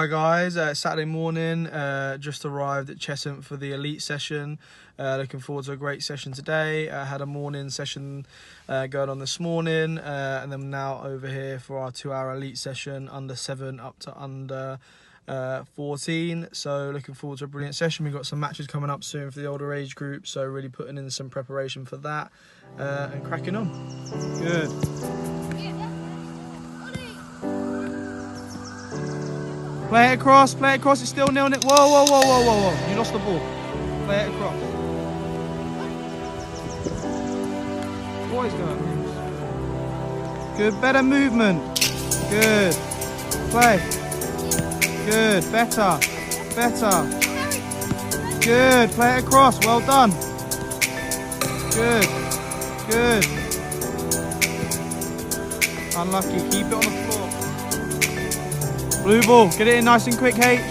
Hi guys, Saturday morning, just arrived at Cheshunt for the elite session. Looking forward to a great session today. Had a morning session going on this morning, and then now over here for our 2-hour elite session, under 7 up to under 14. So looking forward to a brilliant session. We've got some matches coming up soon for the older age group, so really putting in some preparation for that and cracking on. Good. Play it across, it's still 0-0. Whoa. You lost the ball. Play it across. What is going on? Good, better movement. Good. Play. Good, better. Good, play it across, well done. Good. Unlucky, keep it on the floor. Blue ball, get it in nice and quick, H.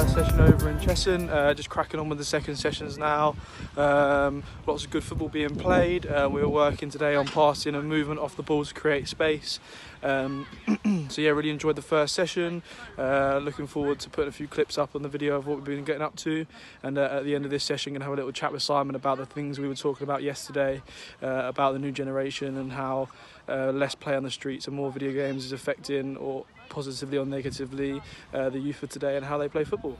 Session over in Cheshunt, just cracking on with the second sessions now. Lots of good football being played. We were working today on passing and movement off the ball to create space. So yeah, really enjoyed the first session. Looking forward to putting a few clips up on the video of what we've been getting up to, and at the end of this session gonna have a little chat with Simon about the things we were talking about yesterday, about the new generation and how less play on the streets and more video games is affecting, or positively or negatively, the youth of today and how they play football.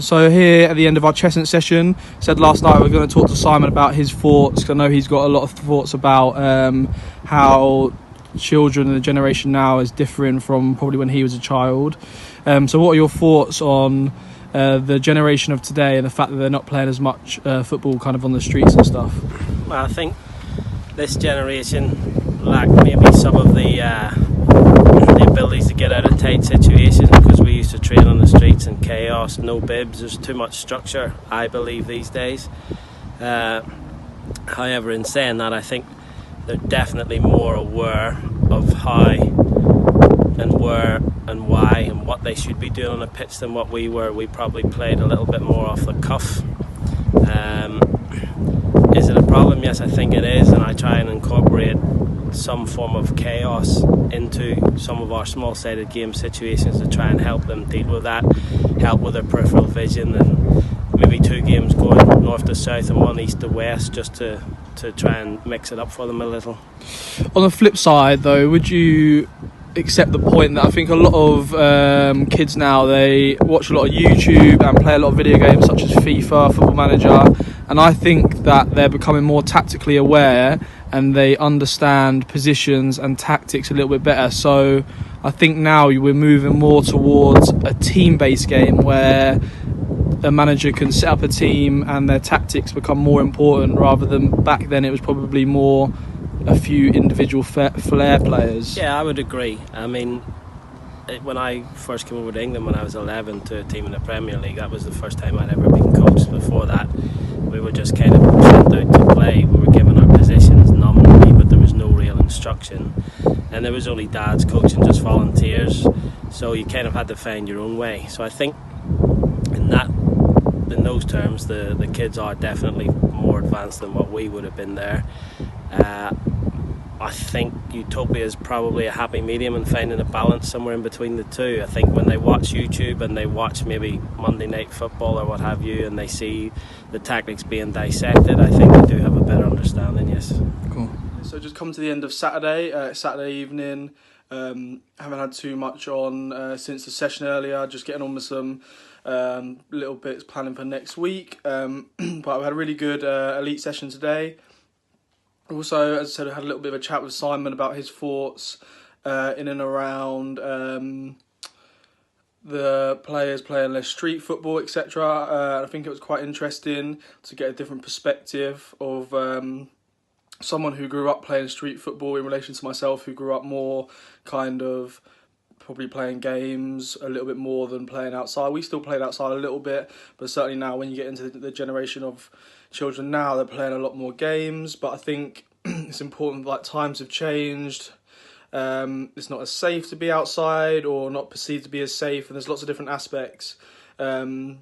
So here at the end of our Cheshunt session, said last night we're going to talk to Simon about his thoughts, because I know he's got a lot of thoughts about how children and the generation now is different from probably when he was a child. So what are your thoughts on the generation of today and the fact that they're not playing as much football kind of on the streets and stuff? Well, I think this generation lack maybe some of the abilities to get out of tight situations, because we used to train on the streets in chaos, no bibs. There's too much structure, I believe, these days. However, in saying that, I think they're definitely more aware of how and where and why and what they should be doing on a pitch than what we were. We probably played a little bit more off the cuff. Is it a problem? Yes, I think it is, and I try and incorporate some form of chaos into some of our small-sided game situations to try and help them deal with that, help with their peripheral vision, and maybe 2 games going north to south and 1 east to west, just to try and mix it up for them a little. On the flip side though, would you accept the point that I think a lot of kids now, they watch a lot of YouTube and play a lot of video games such as FIFA, Football Manager, and I think that they're becoming more tactically aware and they understand positions and tactics a little bit better. So I think now we're moving more towards a team-based game where a manager can set up a team and their tactics become more important, rather than back then it was probably more a few individual flair players. Yeah, I would agree. I mean, when I first came over to England when I was 11 to a team in the Premier League, that was the first time I'd ever been coached. Before that, we were just kind of sent out to play. We were given our positions nominally, but there was no real instruction. And there was only dads coaching, just volunteers. So you kind of had to find your own way. So I think in those terms, the kids are definitely more advanced than what we would have been there. I think Utopia is probably a happy medium and finding a balance somewhere in between the two. I think when they watch YouTube and they watch maybe Monday Night Football or what have you, and they see the tactics being dissected, I think they do have a better understanding, yes. Cool. So just come to the end of Saturday evening. Haven't had too much on since the session earlier, just getting on with some little bits planning for next week. But we had a really good elite session today. Also, as I said, I had a little bit of a chat with Simon about his thoughts in and around the players playing less street football, etc. I think it was quite interesting to get a different perspective of someone who grew up playing street football in relation to myself, who grew up more kind of probably playing games a little bit more than playing outside. We still played outside a little bit, but certainly now when you get into the generation of children now, they're playing a lot more games. But I think it's important, like, times have changed. It's not as safe to be outside, or not perceived to be as safe, and there's lots of different aspects. And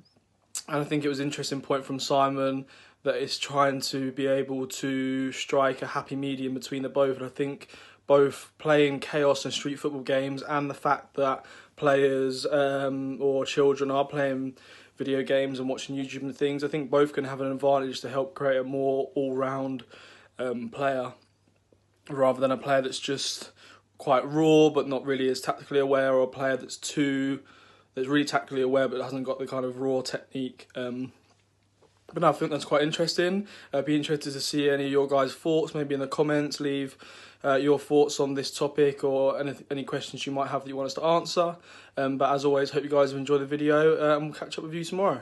I think it was an interesting point from Simon that it's trying to be able to strike a happy medium between the both. And I think both playing chaos and street football games and the fact that players or children are playing video games and watching YouTube and things, I think both can have an advantage to help create a more all-round player, rather than a player that's just quite raw but not really as tactically aware, or a player that's really tactically aware but hasn't got the kind of raw technique. But no, I think that's quite interesting. Be interested to see any of your guys' thoughts, maybe in the comments. Leave your thoughts on this topic, or any questions you might have that you want us to answer. But as always, hope you guys have enjoyed the video, and we'll catch up with you tomorrow.